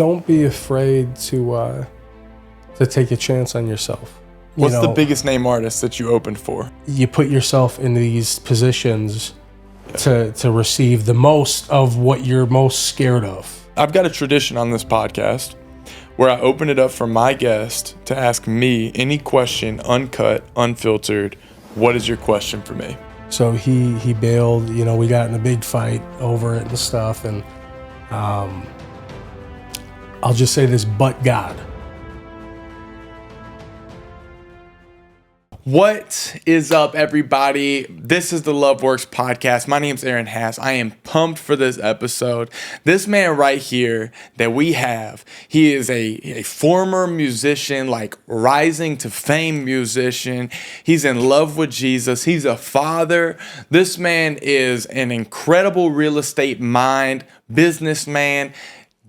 don't be afraid to take a chance on yourself. What's the biggest name artist that you opened for? You put yourself in these positions to receive the most of what you're most scared of. I've got a tradition on this podcast where I open it up for my guest to ask me any question, uncut, unfiltered. What is your question for me? So he bailed, we got in a big fight over it and stuff, and I'll just say this, but God. What is up, everybody? This is the Love Works podcast. My name's Aaron Hass. I am pumped for this episode. This man right here that we have, he is a former musician, like rising to fame musician. He's in love with Jesus. He's a father. This man is an incredible real estate mind, businessman.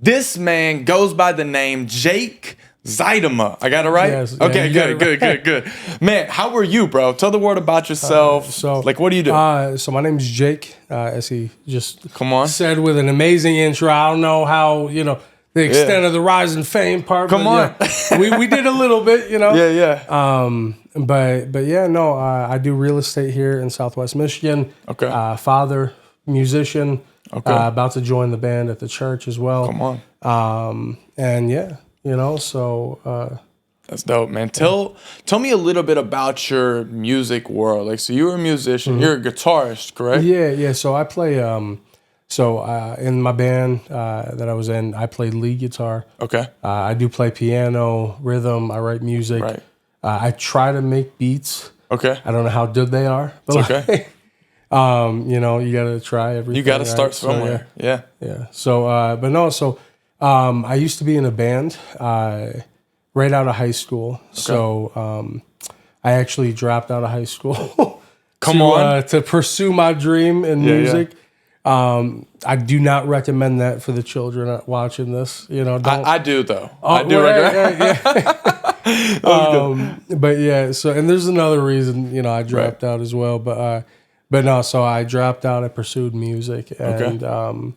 This man goes by the name Jake Zuidema. I got it right? Yes. Okay, Yeah, good. Man, how are you, bro? Tell the world about yourself. What do you do? So my name is Jake, as he just said with an amazing intro. I don't know how, the extent of the rise and fame part. We did a little bit, Yeah. I do real estate here in Southwest Michigan. Okay. Father, musician. Okay. About to join the band at the church as well. Come on. That's dope, man. Tell me a little bit about your music world. Like, so you're a musician, you're a guitarist, correct? Yeah. So I play, in my band that I was in, I played lead guitar. Okay. I do play piano, rhythm, I write music. Right. I try to make beats. Okay. I don't know how good they are. But it's okay. You got to try everything. You got to start right? somewhere. So, yeah. So, I used to be in a band right out of high school. Okay. So I actually dropped out of high school to pursue my dream in music. Yeah. I do not recommend that for the children watching this. I do though. I do recommend. But yeah. So and there's another reason I dropped out as well. But no. So I dropped out. I pursued music and. Okay.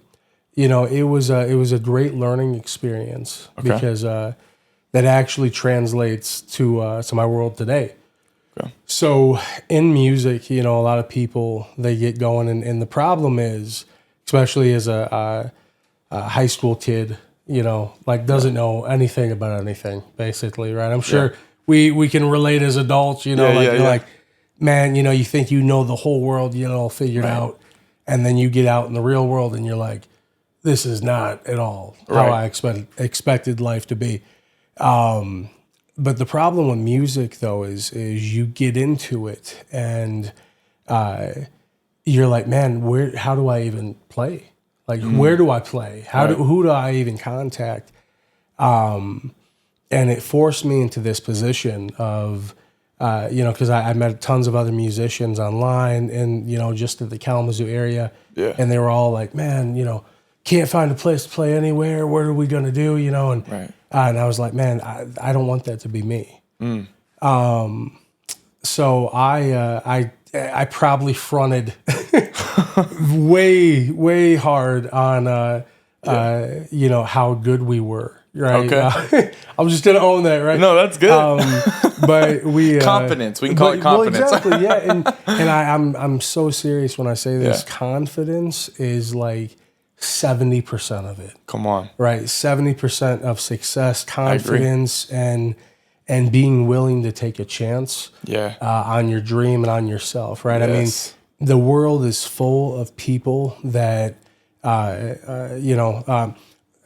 It was a great learning experience because that actually translates to my world today. Okay. So in music, a lot of people, they get going, and the problem is, especially as a high school kid, doesn't know anything about anything, basically, right? I'm sure we can relate as adults, like, man, you think the whole world, all figured out, and then you get out in the real world and you're like, this is not at all how I expected life to be. But the problem with music, though, is you get into it and you're like, man, how do I even play? Like, where do I play? Who do I even contact? And it forced me into this position of, because I met tons of other musicians online and, just in the Kalamazoo area. Yeah. And they were all like, man, can't find a place to play anywhere. What are we going to do? And I was like, man, I don't want that to be me. So I probably fronted way hard on, how good we were. Right. Okay. I'm just going to own that. Right. No, that's good. But we, confidence, we can call it confidence. Well, exactly. Yeah. And I'm so serious when I say this. Confidence is like 70% of it. Come on. Right. 70% of success, confidence, and being willing to take a chance on your dream and on yourself. Right. Yes. I mean, the world is full of people that,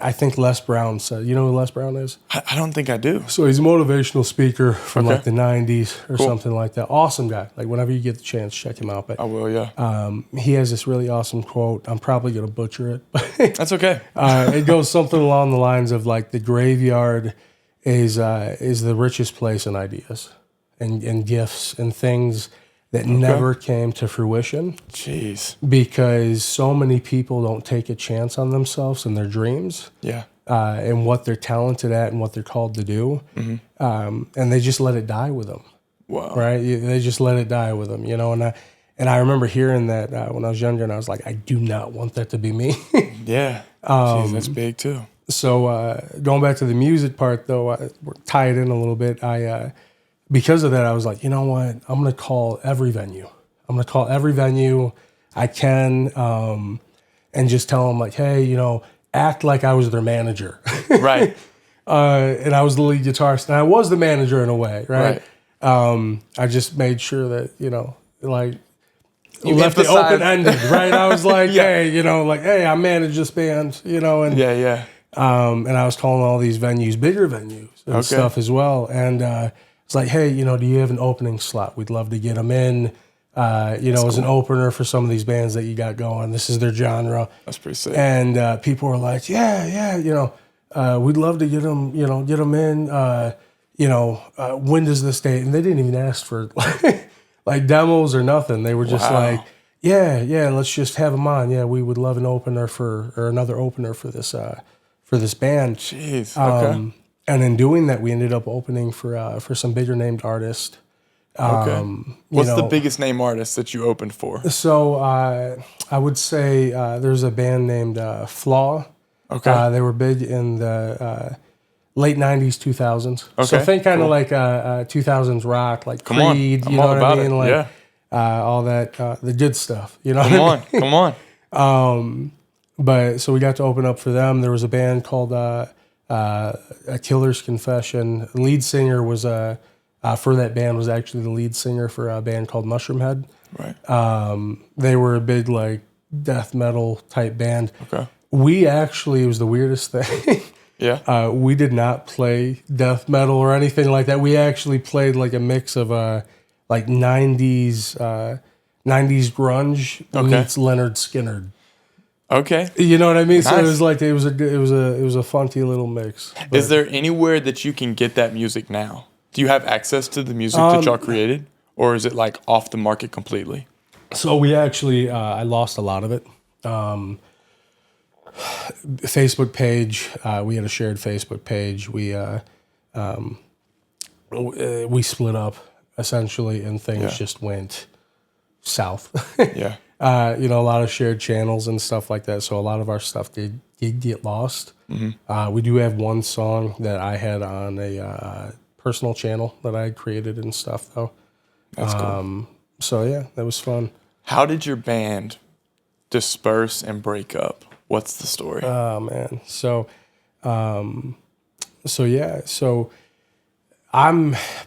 I think Les Brown said, you know who Les Brown is? I don't think I do. So he's a motivational speaker from like the 90s or something like that. Awesome guy. Like whenever you get the chance, check him out. But I will, yeah. He has this really awesome quote. I'm probably going to butcher it. That's okay. It goes something along the lines of like the graveyard is the richest place in ideas and gifts and things that never came to fruition. Jeez. Because so many people don't take a chance on themselves and their dreams. Yeah. And what they're talented at and what they're called to do. Mm-hmm. And they just let it die with them. Wow. Right? They just let it die with them, and I remember hearing that when I was younger, and I was like, I do not want that to be me. Yeah. Jeez, that's big too. So going back to the music part, though, tie it in a little bit. Because of that, I was like, you know what? I'm going to call every venue. I'm going to call every venue I can, and just tell them like, hey, act like I was their manager. Right. And I was the lead guitarist, and I was the manager in a way, right? I just made sure that, like, you left it open-ended, right? I was like, hey, I manage this band, and Yeah. and I was calling all these venues, bigger venues and stuff as well. And it's like, hey, do you have an opening slot? We'd love to get them in, as an opener for some of these bands that you got going. This is their genre. That's pretty sick. And people were like, yeah, we'd love to get them, get them in. When does this date? And they didn't even ask for like demos or nothing. They were just like, yeah, let's just have them on. Yeah, we would love an opener or another opener for this band. Jeez. Okay. And in doing that, we ended up opening for some bigger named artists. What's the biggest name artist that you opened for? So I would say there's a band named Flaw. Okay. They were big in the late 90s, 2000s. Okay. So think kind of like 2000s rock, like Creed, you know what I mean? Like all that, the good stuff, Come on. But so we got to open up for them. There was a band called A Killer's Confession. The lead singer was for that band was actually the lead singer for a band called Mushroomhead. Right. They were a big like death metal type band. Okay. We actually, it was the weirdest thing. Yeah. We did not play death metal or anything like that. We actually played like a mix of like 90s grunge meets Leonard Skinner. Okay. You know what I mean? Nice. So it was like it was a funky little mix. But is there anywhere that you can get that music now? Do you have access to the music that y'all created, or is it like off the market completely? So we actually I lost a lot of it. Facebook page. We had a shared Facebook page. We split up essentially, and things just went south. Yeah. A lot of shared channels and stuff like that. So a lot of our stuff did get lost. Mm-hmm. We do have one song that I had on a personal channel that I had created and stuff, though. That's cool. So yeah, that was fun. How did your band disperse and break up? What's the story? Oh man. So I'm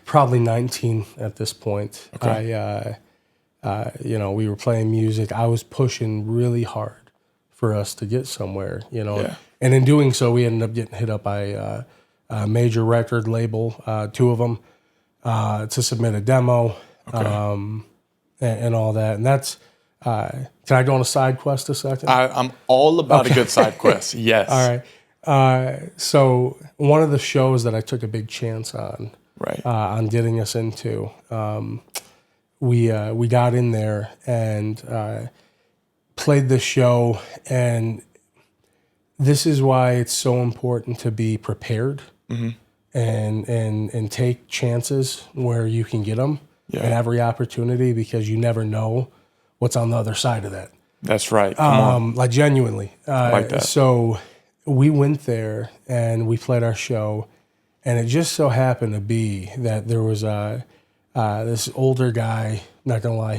probably 19 at this point. Okay. We were playing music. I was pushing really hard for us to get somewhere, Yeah. And in doing so, we ended up getting hit up by a major record label, two of them, to submit a demo, and all that. And that's, can I go on a side quest a second? I'm all about a good side quest. Yes. All right. So one of the shows that I took a big chance on, on getting us into, we got in there and played the show, and this is why it's so important to be prepared and take chances where you can get them and every opportunity, because you never know what's on the other side of that. That's right. Come on. Like genuinely. Like that. So we went there and we played our show, and it just so happened to be that there was this older guy. Not gonna lie,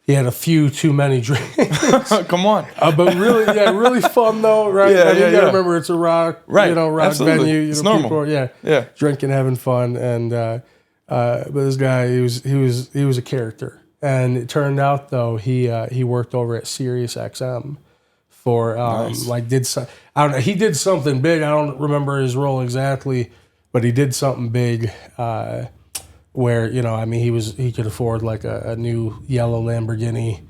he had a few too many drinks. Come on. But really fun though, right? Yeah, you gotta remember it's a rock, rock Absolutely. venue. It's people normal. are, drinking, having fun, and but this guy, he was a character, and it turned out though he worked over at Sirius XM for he did something big. I don't remember his role exactly, but he did something big. Where he could afford like a new yellow Lamborghini,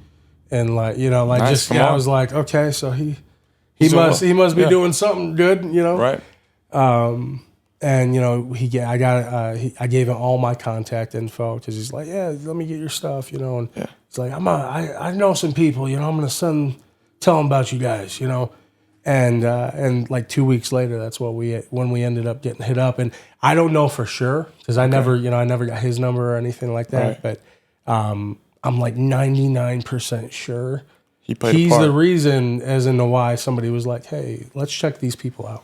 and nice, I was like, okay, so he must be doing something good, Right. And I gave him all my contact info, because he's like, yeah, let me get your stuff, and he's like, I know some people, I'm gonna tell them about you guys, And like 2 weeks later, that's when we ended up getting hit up. And I don't know for sure, because I never got his number or anything like that. Right. But I'm like 99% sure he's the reason as in the why somebody was like, hey, let's check these people out.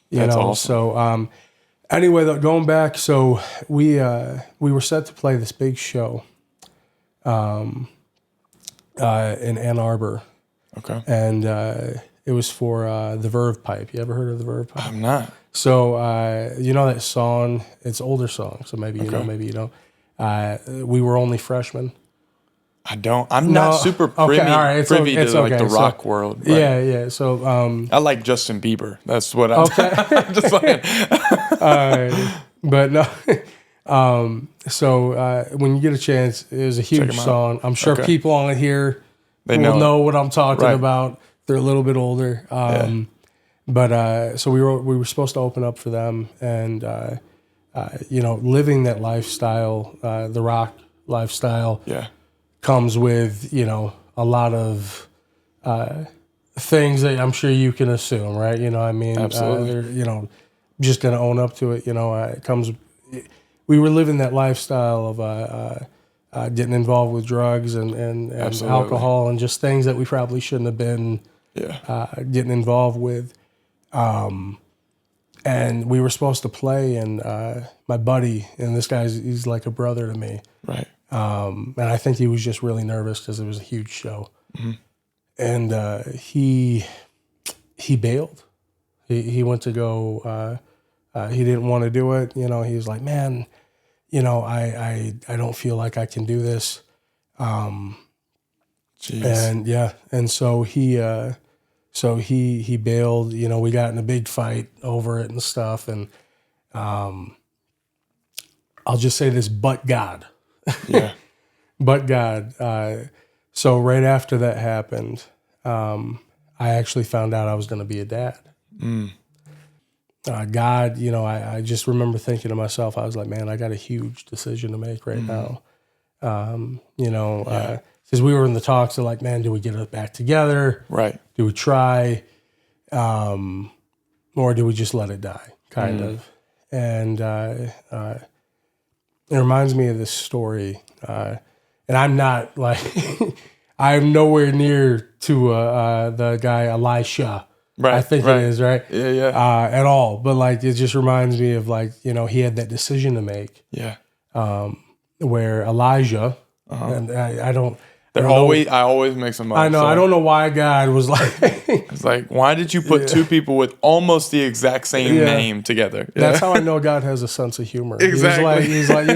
That's awesome. So anyway, going back, so we were set to play this big show in Ann Arbor. Okay. And it was for the Verve Pipe. You ever heard of the Verve Pipe? I'm not. So you know that song? It's an older song, so maybe you know, maybe you don't. We were only freshmen. I don't. I'm not super privy to like the rock world. Right? Yeah. So I like Justin Bieber. That's what I'm just like. But no. So when you get a chance, it was a huge song. I'm sure people on here will know what I'm talking about. They're a little bit older. But so we were supposed to open up for them, and living that lifestyle, the rock lifestyle. Yeah. Comes with, a lot of things that I'm sure you can assume, right? I mean, absolutely. Just going to own up to it. It comes. We were living that lifestyle of getting involved with drugs and alcohol and just things that we probably shouldn't have been getting involved with. And we were supposed to play, and my buddy, and this he's like a brother to me. Right. And I think he was just really nervous because it was a huge show. Mm-hmm. And he bailed. He went to go, he didn't want to do it. He was like, man, I don't feel like I can do this. Jeez. And so he bailed. We got in a big fight over it and stuff. And I'll just say this, but God. Yeah. But God. So right after that happened, I actually found out I was going to be a dad. Mm. God, I just remember thinking to myself, I was like, man, I got a huge decision to make right now. Because we were in the talks of like, man, do we get it back together? Right. Do we try? Or do we just let it die, kind of? And it reminds me of this story. And I'm not like, I'm nowhere near to the guy Elisha. Right. I think it is, right? Yeah. At all. But like, it just reminds me of like, he had that decision to make. Yeah. Where Elijah, and I always mix them up. I know. I don't know why God was like. It's like, why did you put two people with almost the exact same name together? Yeah. That's how I know God has a sense of humor. Exactly. He's like,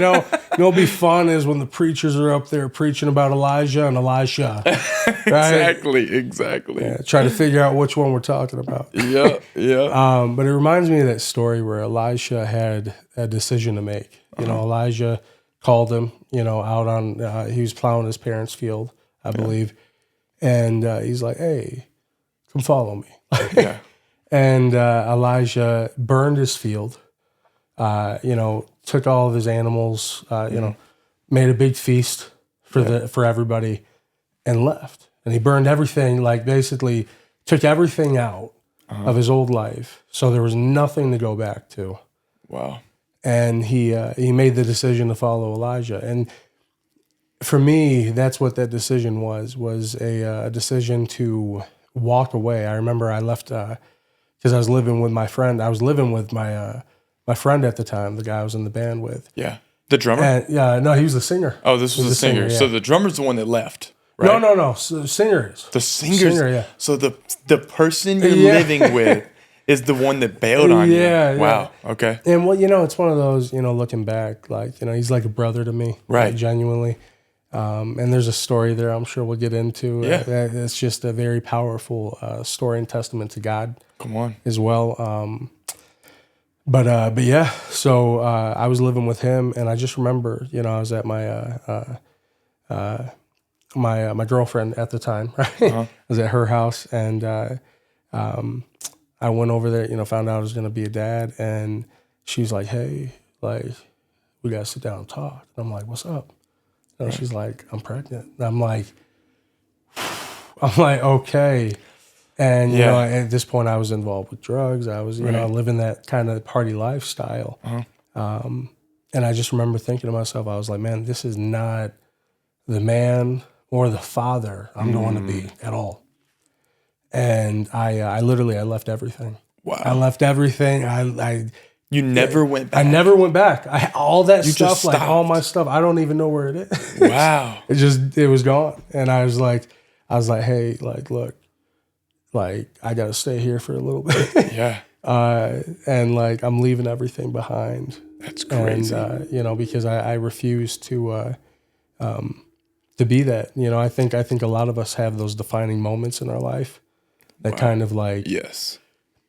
what'll be fun is when the preachers are up there preaching about Elijah and Elisha. Right? Exactly. Yeah, try to figure out which one we're talking about. Yeah. But it reminds me of that story where Elisha had a decision to make. Elijah called him, out on, he was plowing his parents' field, I believe. And he's like, hey, come follow me. Yeah. And Elijah burned his field, took all of his animals, made a big feast for everybody and left. And he burned everything, like basically took everything out of his old life. So there was nothing to go back to. Wow. And he made the decision to follow Elijah. And for me, that's what that decision was a decision to walk away. I remember I left because I was living with my friend. I was living with my friend at the time, the guy I was in the band with. Yeah. The drummer? And, no, he was the singer. Oh, this was the singer. Yeah. So the drummer's the one that left, right? No. So the singer is. The singer, yeah. So the person you're living with is the one that bailed on you. Yeah. Wow. Okay. And it's one of those, looking back, like, he's like a brother to me. Right. Like, genuinely. And there's a story there I'm sure we'll get into. Yeah. It's just a very powerful story and testament to God. Come on. As well. But yeah, so I was living with him, and I just remember, I was at my my girlfriend at the time, right? I was at her house, and I went over there, found out I was going to be a dad, and she was like, hey, like, we got to sit down and talk. And I'm like, what's up? And she's like, I'm pregnant. And I'm like, okay. And, at this point I was involved with drugs. I was, living that kind of party lifestyle. And I just remember thinking to myself, I was like, man, this is not the man or the father I'm going to be at all. And I literally left everything. Wow. I left everything. You never went back. I never went back. All that You stuff, just like all stopped. my stuff, I don't even know where it is. Wow. It was gone. And I was like, hey, like, look, like I got to stay here for a little bit. Yeah. And like, I'm leaving everything behind. That's crazy. And, you know, because I refuse to be that. You know, I think a lot of us have those defining moments in our life that kind of like, yes.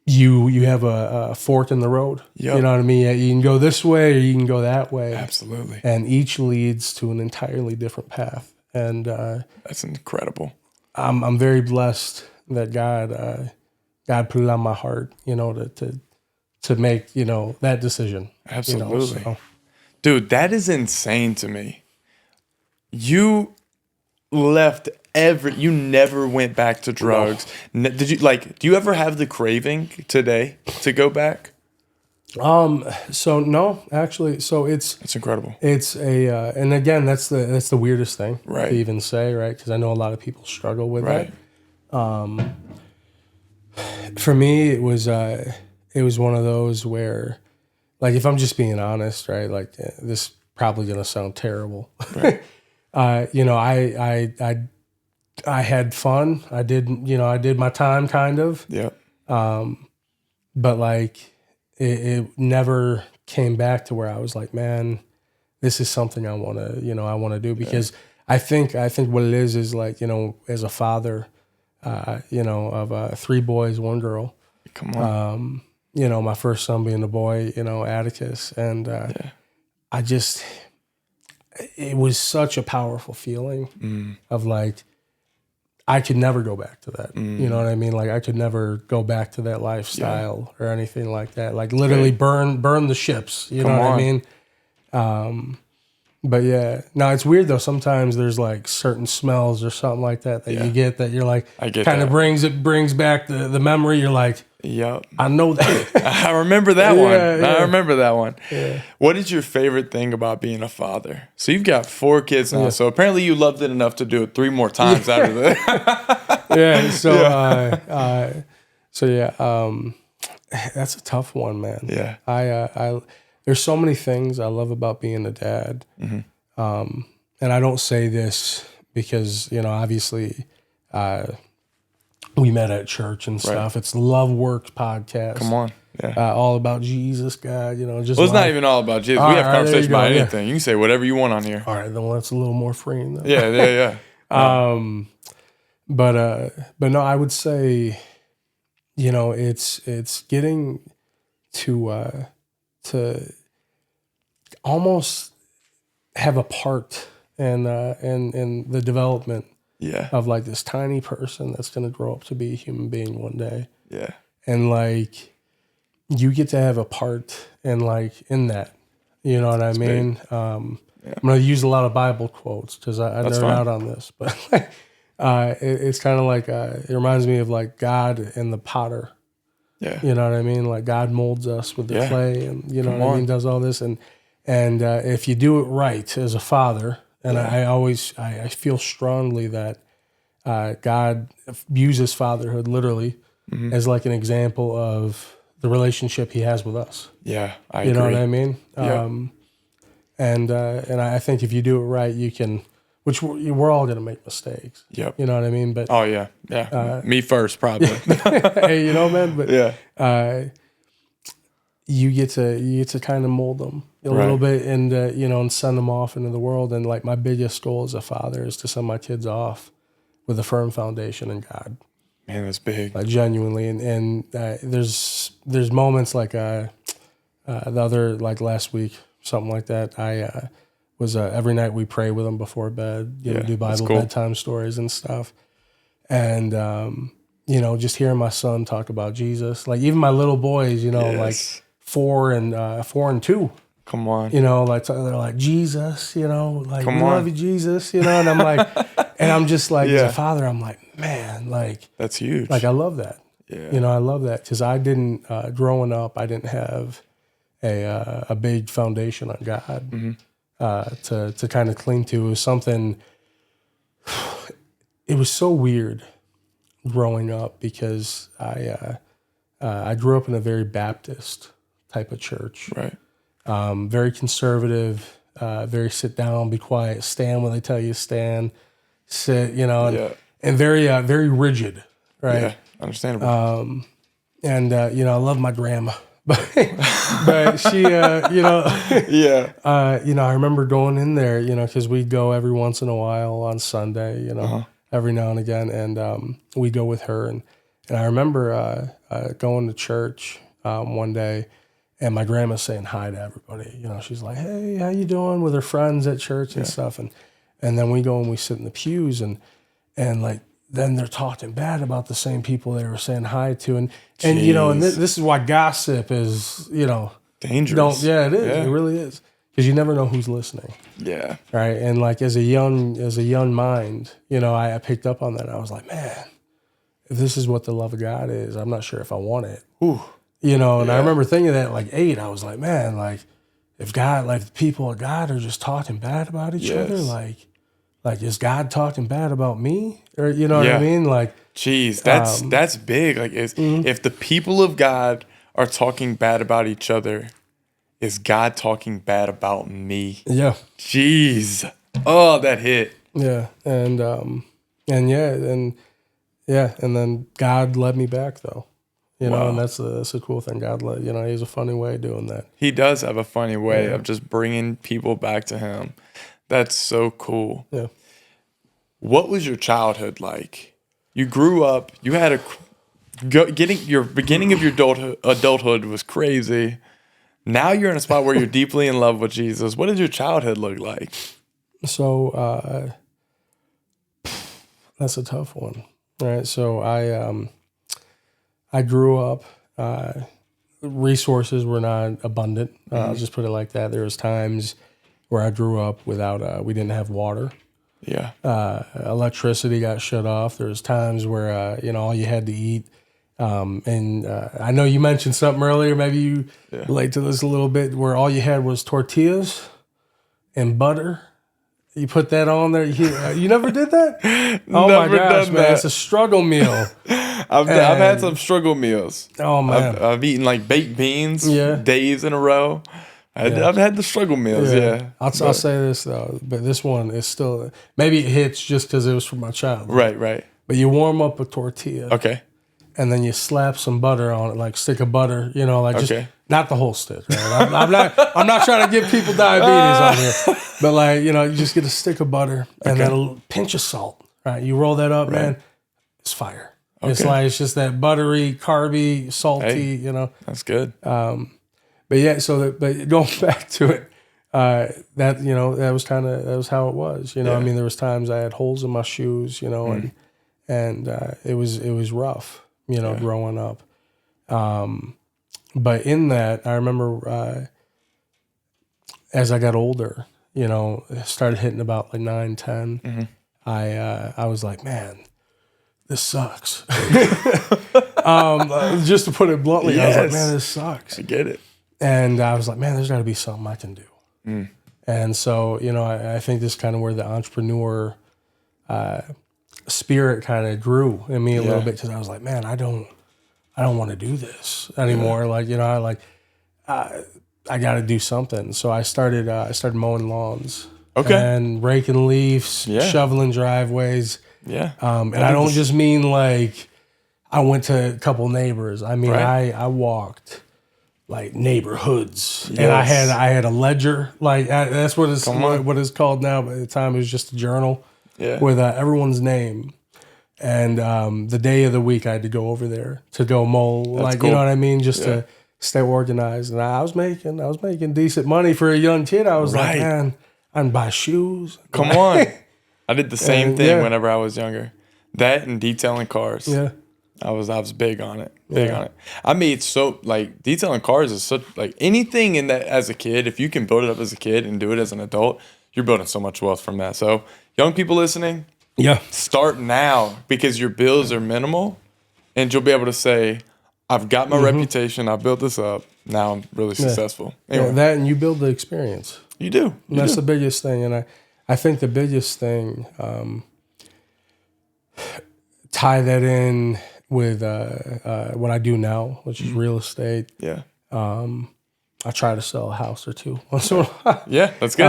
You have a fork in the road. Yep. You know what I mean? You can go this way or you can go that way. Absolutely. And each leads to an entirely different path. And that's incredible. I'm very blessed that God put it on my heart, you know, to make, you know, that decision. Absolutely. You know, so. Dude, that is insane to me. You left you never went back to drugs. No. Did you do you ever have the craving today to go back? So no, actually, so it's incredible. It's and again, that's the weirdest thing to even say, right? Because I know a lot of people struggle with that. For me, it was one of those where, like, if I'm just being honest, right? Like, this is probably gonna sound terrible. Right. You know, I had fun. I did my time kind of. Yeah. But like it never came back to where I was like, man, this is something I want to do because I think what it is like, you know, as a father, you know, of 3 boys, 1 girl. Come on. You know, my first son being a boy, you know, Atticus, and it was such a powerful feeling of like, I could never go back to that. You know what I mean? Like I could never go back to that lifestyle or anything like that. Like literally burn the ships. You know what I mean? But yeah, no, it's weird though. Sometimes there's like certain smells or something like that you get that you're like, kind of brings back the memory. You're like, yep, I know that. I remember that one. Yeah. I remember that one. Yeah. What is your favorite thing about being a father? So you've got 4 kids now. So apparently you loved it enough to do it 3 more times after that. Yeah. So, that's a tough one, man. Yeah. I there's so many things I love about being a dad. And I don't say this because, you know, obviously, we met at church and stuff. It's Love Works podcast. Come on. Yeah. All about Jesus, God, you know, just it's not even all about Jesus. We have conversations about anything. You can say whatever you want on here. All right, then that's a little more freeing though. Yeah. But no, I would say, you know, it's getting to almost have a part in the development of like this tiny person that's going to grow up to be a human being one day. Yeah. And like, you get to have a part in that, you know what I mean? I'm going to use a lot of Bible quotes because I nerd out on this, but it's kind of like, it reminds me of like God and the potter. Yeah. You know what I mean? Like God molds us with the clay and you know what I mean? Does all this. And if you do it right as a father, and I feel strongly that God uses fatherhood literally as like an example of the relationship he has with us. Yeah, I agree. You know what I mean? Yeah. And I think if you do it right, you can, which we're all going to make mistakes. Yep. You know what I mean? But oh yeah. Me first, probably. Hey, you know, man, but yeah. You get to kind of mold them a little bit and, you know, and send them off into the world. And like my biggest goal as a father is to send my kids off with a firm foundation in God. Man, that's big. Like genuinely. And there's moments like the other, like last week, something like that. I was every night we pray with them before bed, you know, do Bible bedtime stories and stuff. And, you know, just hearing my son talk about Jesus, like even my little boys, you know, like 4 and 2. Come on. You know, like they're like, Jesus, you know, like we love you, Jesus, you know, and I'm like, and I'm just like, as a father, I'm like, man, like that's huge. Like I love that. Yeah. You know, I love that because I didn't growing up, I didn't have a big foundation on God to kind of cling to. It was something it was so weird growing up because I grew up in a very Baptist type of church. Right. Very conservative, very sit down, be quiet, stand when they tell you to stand, sit, and very, very rigid, right? Yeah, understandable. I love my grandma, but she, Yeah. I remember going in there, because we'd go every once in a while on Sunday, every now and again, and we'd go with her, and I remember going to church one day. And my grandma's saying hi to everybody. She's like, "Hey, how you doing?" with her friends at church and stuff. And then we go and we sit in the pews and like then they're talking bad about the same people they were saying hi to. And this is why gossip is, dangerous. It is. Yeah. It really is. Because you never know who's listening. Yeah. Right. And like as a young mind, I picked up on that. I was like, man, if this is what the love of God is, I'm not sure if I want it. Ooh. And I remember thinking that at like 8, I was like, man, like if God, like the people of God are just talking bad about each other, like is God talking bad about me? Or what I mean? Like, geez, that's big. Like if the people of God are talking bad about each other, is God talking bad about me? Yeah. Jeez. Oh, that hit. Yeah. And then God led me back though. And that's a cool thing. God, he has a funny way of doing that. He does have a funny way of just bringing people back to him. That's so cool. Yeah. What was your childhood like? You grew up, you had your beginning of your adulthood was crazy. Now you're in a spot where you're deeply in love with Jesus. What did your childhood look like? So, that's a tough one. Right. So I grew up, resources were not abundant. I'll just put it like that. There was times where I grew up without, we didn't have water. Yeah. Electricity got shut off. There was times where, all you had to eat. And I know you mentioned something earlier, maybe you relate to this a little bit, where all you had was tortillas and butter. You put that on there. You never did that? Oh my gosh, man! That. It's a struggle meal. I've had some struggle meals. Oh man, I've eaten like baked beans days in a row. I've had the struggle meals. Yeah. I'll say this though, but this one is still maybe it hits just because it was from my childhood. Right. But you warm up a tortilla. Okay. And then you slap some butter on it, like stick of butter, just not the whole stick. Right? I'm not trying to give people diabetes on here, but you just get a stick of butter and then a pinch of salt. Right, you roll that up, man. It's fire. Okay. It's just that buttery, carby, salty. That's good. But going back to it, that was how it was. I mean, there was times I had holes in my shoes, and it was rough. Growing up. But in that, I remember as I got older, started hitting about like 9, 10, I was like, man, this sucks. Just to put it bluntly, I was like, man, this sucks. I get it. And I was like, man, there's got to be something I can do. And so, I think this is kind of where the entrepreneur spirit kind of grew in me a little bit, because I was like, man, I don't want to do this anymore. I got to do something. So I started mowing lawns, and raking leaves, shoveling driveways. Yeah. And I don't just mean like I went to a couple neighbors. I mean, I walked like neighborhoods, and I had a ledger. That's what it's called now. But at the time, it was just a journal. With everyone's name, and the day of the week I had to go over there to go mow. Cool. You know what I mean, just to stay organized. And I was making decent money for a young kid. I was like, man, I can buy shoes. Come on, I did the same thing whenever I was younger. That and detailing cars. Yeah, I was big on it. On it. I made detailing cars is such anything in that as a kid. If you can build it up as a kid and do it as an adult, you're building so much wealth from that. So young people listening, start now, because your bills are minimal, and you'll be able to say, I've got my reputation, I built this up, now I'm really successful. Anyway. That, and you build the experience. You do. That's the biggest thing. And I think the biggest thing tie that in with what I do now, which is real estate. Yeah. I try to sell a house or two once in a while. Yeah, that's good.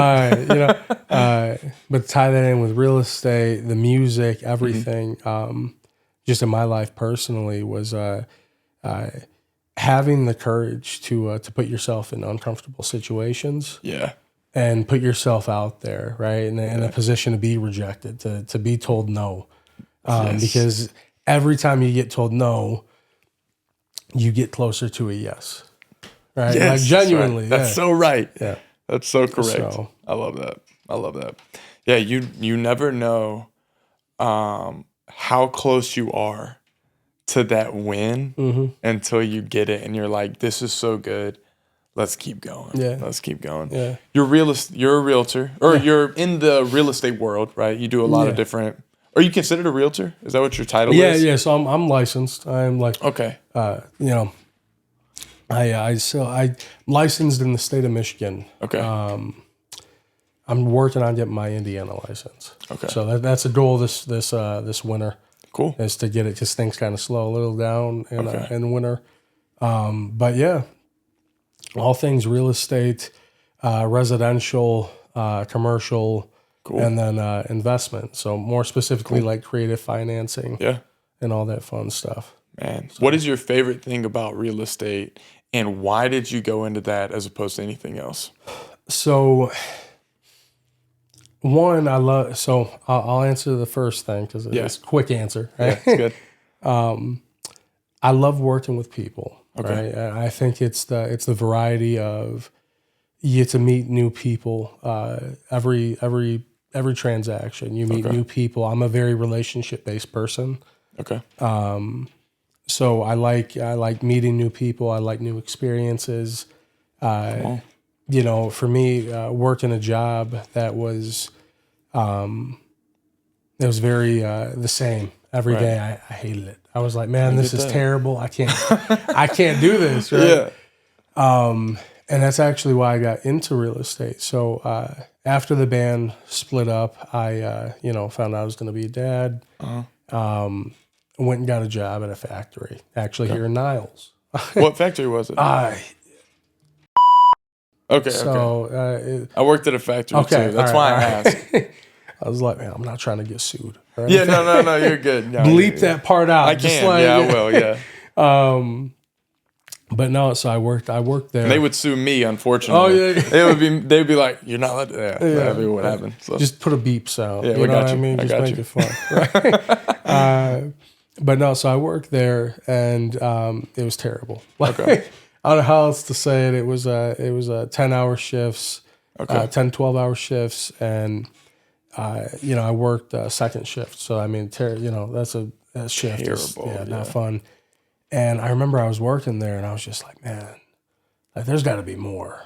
But tie that in with real estate, the music, everything. Just in my life personally was having the courage to put yourself in uncomfortable situations. Yeah. And put yourself out there, right, in a position to be rejected, to be told no, because every time you get told no, you get closer to a yes, right? Yes, like genuinely, that's so right. Yeah, that's so correct. I love that. Yeah, you never know how close you are to that win until you get it, and you're like, this is so good. Let's keep going. Yeah. Let's keep going. Yeah. You're a realtor, or you're in the real estate world, right? You do a lot of different. Are you considered a realtor? Is that what your title is? Yeah. So I'm licensed. I'm like, okay. I'm licensed in the state of Michigan. Okay. I'm working on getting my Indiana license. Okay. So that's a goal this winter. Cool. Is to get it, because things kind of slow a little down in winter. But yeah. All things real estate, residential, commercial, and then investment. So more specifically, like creative financing, and all that fun stuff. Man, what is your favorite thing about real estate, and why did you go into that as opposed to anything else? So, one, I love. So I'll answer the first thing because it's a quick answer. Right? Yeah, it's good. I love working with people. Okay. Right. I think it's the variety of, you get to meet new people every transaction. You meet new people. I'm a very relationship based person. Okay. So I like meeting new people. I like new experiences. For me, working a job that was very the same every day. I hated it. I was like, man, this is terrible. I can't do this. Right. Yeah. And that's actually why I got into real estate. So after the band split up, I found out I was going to be a dad. Went and got a job at a factory, actually here in Niles. What factory was it? Okay. So I worked at a factory too. That's why I asked. I was like, man, I'm not trying to get sued. Right? Yeah, no, you're good. No, bleep that part out. I can. I will. Yeah. But no, so I worked there. And they would sue me, unfortunately. Oh yeah. They'd be like, you're not allowed to. That'd be what happened. So. Just put a beep sound. Yeah, you know what I mean? Just make it fun. Right? But no, so I worked there, and it was terrible. Like, I don't know how else to say it. It was 10-hour shifts, 12-hour shifts, and I worked second shift. So I mean, that's a shift. Terrible. Not fun. And I remember I was working there, and I was just like, man, like there's got to be more.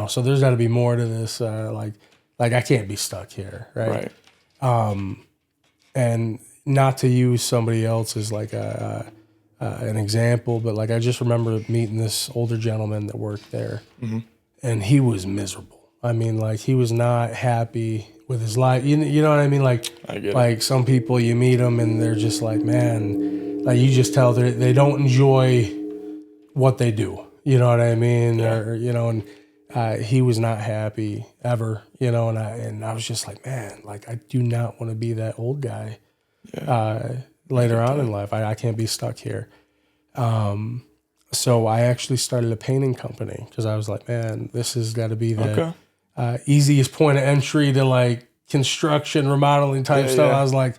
So there's got to be more to this. Like I can't be stuck here, right? And not to use somebody else as like an example, but like I just remember meeting this older gentleman that worked there, and he was miserable. I mean, like he was not happy with his life. You know what I mean? Like some people, you meet them and they're just like, man, like you just tell they don't enjoy what they do. You know what I mean? Yeah. And he was not happy ever. And I was just like, man, like I do not want to be that old guy. Yeah. Later on in life, I can't be stuck here. So I actually started a painting company because I was like, man, this has got to be the easiest point of entry to like construction, remodeling type stuff. Yeah. I was like,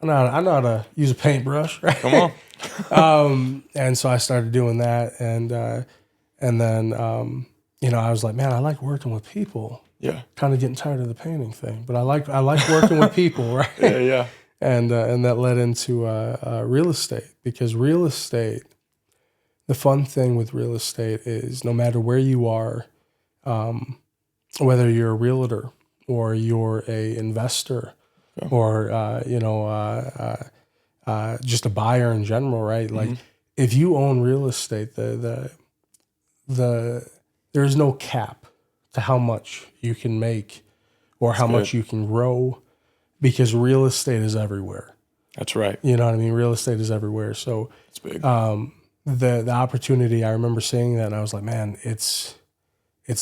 I know how to use a paintbrush. Right? Come on. And so I started doing that, and then I was like, man, I like working with people. Yeah. Kind of getting tired of the painting thing, but I like working with people, right? Yeah. And that led into real estate, because real estate, the fun thing with real estate is no matter where you are, whether you're a realtor or you're a investor or just a buyer in general, right? Like if you own real estate, there's no cap to how much you can make or how much you can grow, because real estate is everywhere. That's right. You know what I mean? Real estate is everywhere. So It's big. The opportunity, I remember seeing that and I was like, man, it's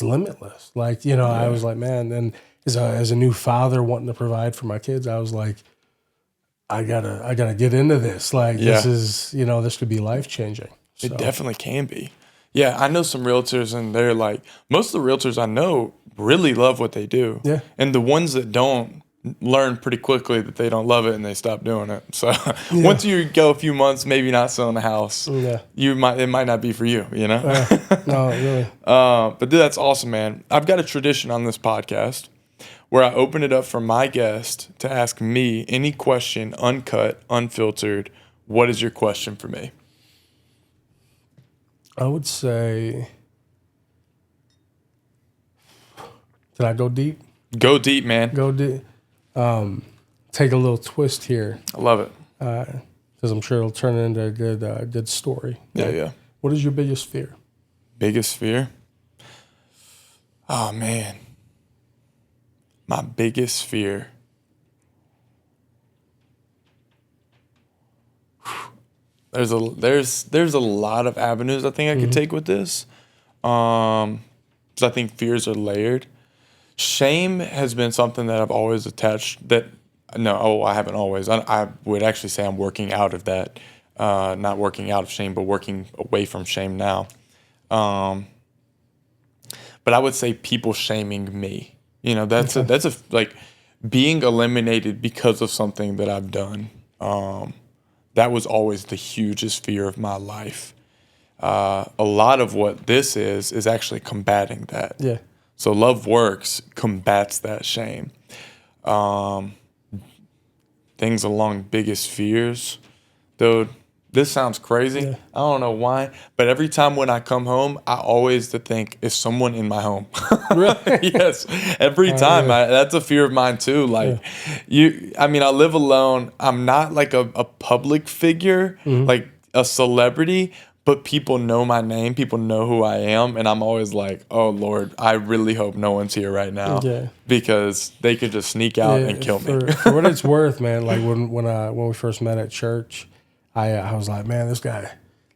limitless. Like, you know, I was like, man, and as a new father wanting to provide for my kids, I was like, I gotta get into this. Like, this is, you know, this could be life changing. So. It definitely can be. Yeah, I know some realtors, and they're like, most of the realtors I know really love what they do. Yeah. And the ones that don't learn pretty quickly that they don't love it and they stop doing it. So once you go a few months, maybe not selling a house, it might not be for you, you know? No, really. But dude, that's awesome, man. I've got a tradition on this podcast where I open it up for my guest to ask me any question, uncut, unfiltered. What is your question for me? I would say, did I go deep? Go deep, man. Go deep. Take a little twist here. I love it. Because I'm sure it'll turn into a good story. Yeah. What is your biggest fear? Biggest fear? Oh, man. My biggest fear. There's a lot of avenues I think I could take with this. Because I think fears are layered. Shame has been something that I've always attached I haven't always. I would actually say I'm working out of that. Not working out of shame, but working away from shame now. But I would say people shaming me. You know, that's like being eliminated because of something that I've done. That was always the hugest fear of my life. A lot of what this is actually combating that. Yeah. So Love Works combats that shame. Things along biggest fears. Dude, this sounds crazy. Yeah. I don't know why, but every time when I come home, I always think, is someone in my home? Really? Yes. Every time. That's a fear of mine too. Like I live alone. I'm not like a public figure, like a celebrity, but people know my name. People know who I am. And I'm always like, oh, Lord, I really hope no one's here right now. Yeah. Because they could just sneak out and kill me. For what it's worth, man, like when we first met at church, I was like, man, this guy,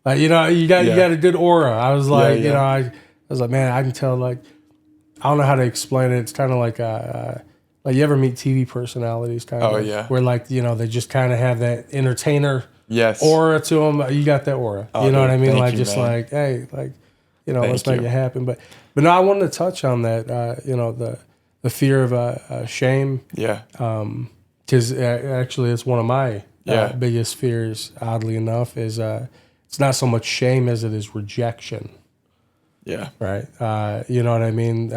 like, you know, you got a good aura. I was like, you know, I was like, man, I can tell, like, I don't know how to explain it. It's kind of like you ever meet TV personalities kind of. Oh, yeah. Where, like, you know, they just kind of have that entertainer Yes. aura to them. You got that aura. Oh, you know what I mean? Like, you, just man. like, hey, like, you know, Thank let's make you. it happen. But no, I wanted to touch on that, you know, the fear of shame. Yeah. Because actually it's one of my biggest fears, oddly enough, is it's not so much shame as it is rejection. Yeah. Right. You know what I mean?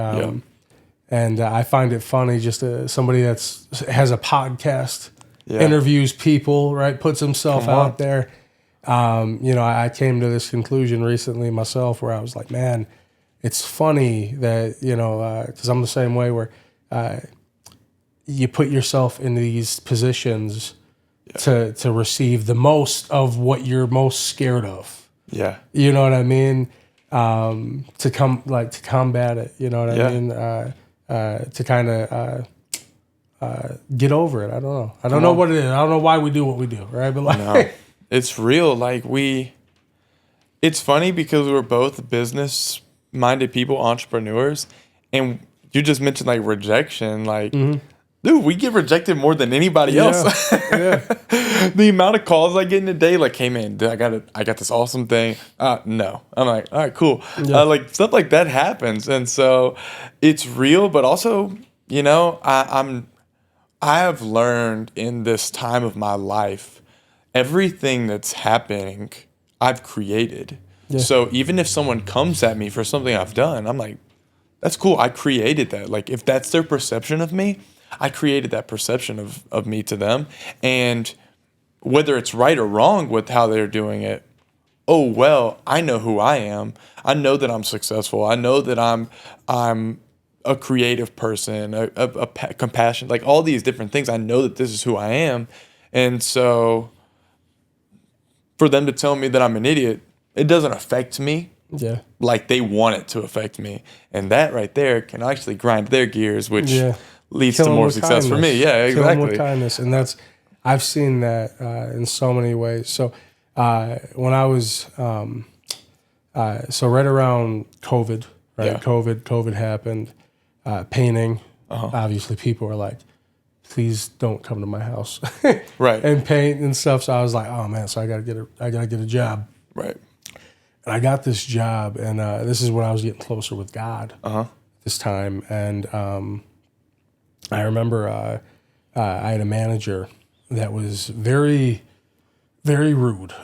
And I find it funny, just somebody has a podcast, interviews people, right? Puts himself out there. You know, I came to this conclusion recently myself where I was like, man, it's funny that, you know, because I'm the same way where you put yourself in these positions to receive the most of what you're most scared of. Yeah. You know what I mean? To combat it, you know what I mean? To kind of get over it. I don't know. I don't know what it is. I don't know why we do what we do, right? But like, it's real. Like it's funny because we're both business-minded people, entrepreneurs, and you just mentioned like rejection. Like, dude, we get rejected more than anybody else. The amount of calls I get in a day, like, hey man, dude, I got this awesome thing. No. I'm like, all right, cool. Like stuff like that happens, and so it's real. But also, you know, I have learned in this time of my life, everything that's happening, I've created. Yeah. So even if someone comes at me for something I've done, I'm like, that's cool. I created that. Like, if that's their perception of me, I created that perception of me to them. And whether it's right or wrong with how they're doing it, oh, well, I know who I am. I know that I'm successful. I know that I'm a creative person, a compassion, like all these different things. I know that this is who I am. And so for them to tell me that I'm an idiot, it doesn't affect me. Yeah. Like they want it to affect me. And that right there can actually grind their gears, which leads to more success for me. Yeah, exactly. Kill them with kindness. And I've seen that in so many ways. So when I was so right around COVID, right? Yeah. COVID happened. Painting. Obviously, people were like, "Please don't come to my house," Right. and paint and stuff. So I was like, "Oh man!" So I gotta get a job. Right. And I got this job, and this is when I was getting closer with God this time. And I remember I had a manager that was very, very rude.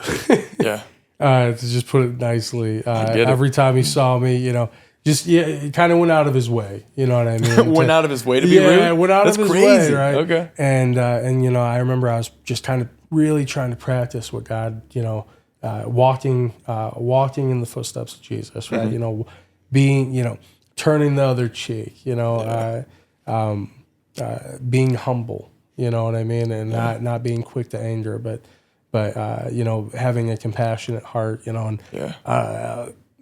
Yeah. To just put it nicely. get it. Every time he saw me, he kind of went out of his way. You know what I mean? Went out of his way to be rude? Yeah, went out That's of his crazy. way, right? Okay. And I remember I was just kind of really trying to practice what God, walking in the footsteps of Jesus, right? Being, turning the other cheek, being humble, you know what I mean? And not being quick to anger, but having a compassionate heart, and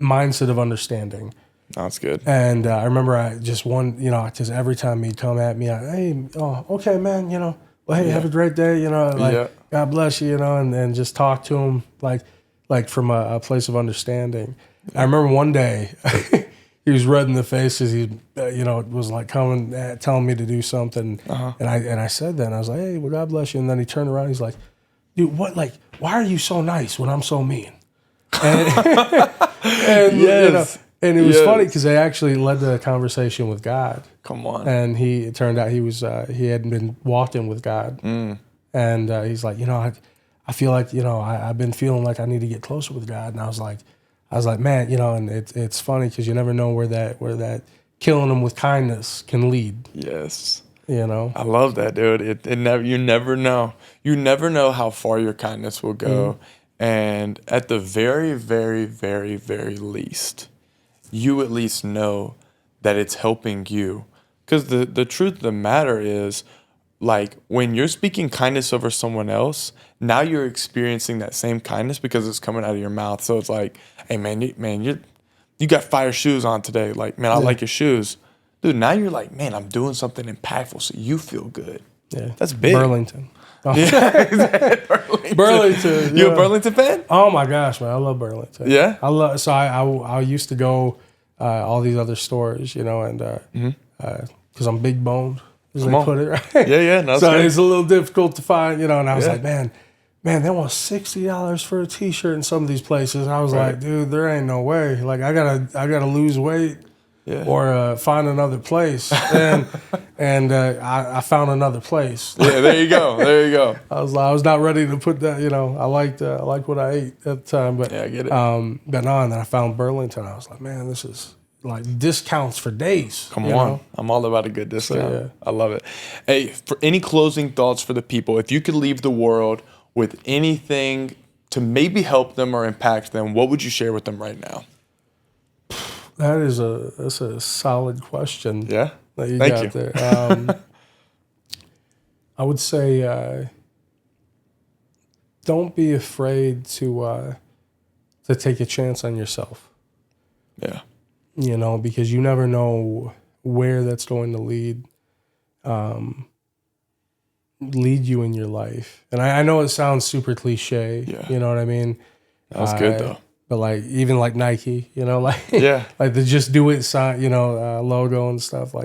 mindset of understanding. That's good. And I remember I just because every time he'd come at me, hey, oh, okay, man, well, hey, have a great day, God bless you, and just talk to him like from a place of understanding. I remember one day he was red in the face because he, was like coming telling me to do something, and I said that, and I was like, hey, well, God bless you, and then he turned around, he's like, dude, what, why are you so nice when I'm so mean? And Yes. And it was funny because they actually led the conversation with God. Come on. And it turned out he had been walking with God. And he's like, I feel like, I've been feeling like I need to get closer with God. And I was like, man, and it's funny because you never know where that killing them with kindness can lead. Yes. I love that, dude. You never know. You never know how far your kindness will go. And at the very, very, very, very least, you at least know that it's helping you. Because the truth of the matter is, like, when you're speaking kindness over someone else, now you're experiencing that same kindness because it's coming out of your mouth. So it's like, hey, man, you got fire shoes on today. Like, man, I like your shoes. Dude, now you're like, man, I'm doing something impactful so you feel good. Yeah. That's big. Burlington. Oh. Yeah, Burlington. You a Burlington fan? Oh my gosh, man, I love Burlington. Yeah? I used to go all these other stores, and because I'm big boned, as they put it, right? Yeah, no, so good. it's a little difficult to find, and I was like, man, they want $60 for a T-shirt in some of these places. And I was like, dude, there ain't no way. Like, I gotta lose weight. Yeah. Or find another place, and I found another place. Yeah, there you go. I was not ready to put that. I liked what I ate at the time, but yeah, I get it. But no, and then I found Burlington. I was like, man, this is like discounts for days. Come on, I'm all about a good discount. So, I love it. Hey, for any closing thoughts for the people, if you could leave the world with anything to maybe help them or impact them, what would you share with them right now? That's a solid question. Yeah. That you Thank got you. There. I would say don't be afraid to take a chance on yourself. Yeah. Because you never know where that's going to lead you in your life. And I know it sounds super cliche. Yeah. You know what I mean? That was good though. But like even like Nike, like yeah, like the Just Do It sign, logo and stuff,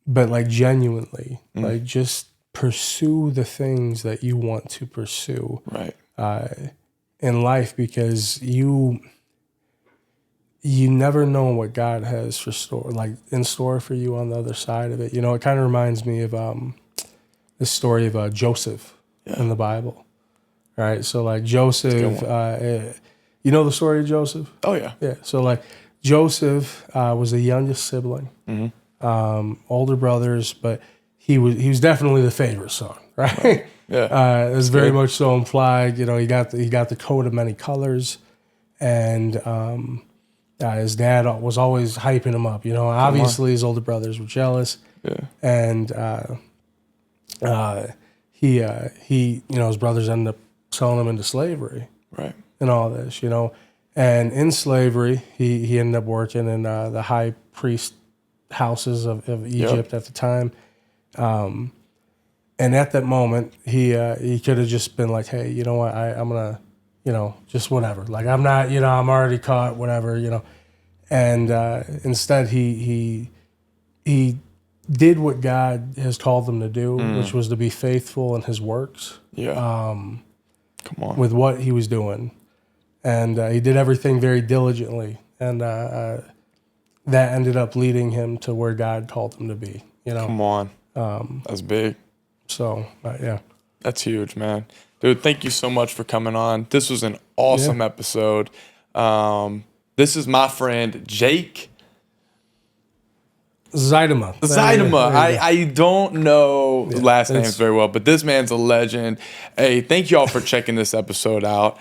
but like genuinely, like just pursue the things that you want to pursue, right, in life, because you never know what God has in store for you on the other side of it. It kind of reminds me of the story of Joseph in the Bible, right? So like Joseph. You know the story of Joseph? Oh, yeah. Yeah. So, like, Joseph was the youngest sibling, older brothers, but he was definitely the favorite son, right? Yeah. It was very much so implied. He got the coat of many colors, and his dad was always hyping him up. Obviously his older brothers were jealous. Yeah. And he his brothers ended up selling him into slavery. Right. And all this, and in slavery, he ended up working in the high priest houses of Egypt at the time. And at that moment, he could have just been like, hey, you know what, I'm gonna, just whatever. Like I'm not, I'm already caught, whatever, And instead, he did what God has called him to do, which was to be faithful in his works. Yeah. Come on. With what he was doing, and he did everything very diligently, and that ended up leading him to where God called him to be. Come on. That's big. So yeah. That's huge, man. Dude, thank you so much for coming on. This was an awesome episode. This is my friend Jake Zuidema. I don't know last names very well, but this man's a legend. Hey, thank you all for checking this episode out.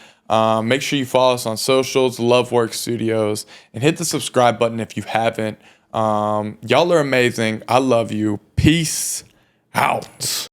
Make sure you follow us on socials, Loveworks Studios, and hit the subscribe button if you haven't. Y'all are amazing. I love you. Peace out.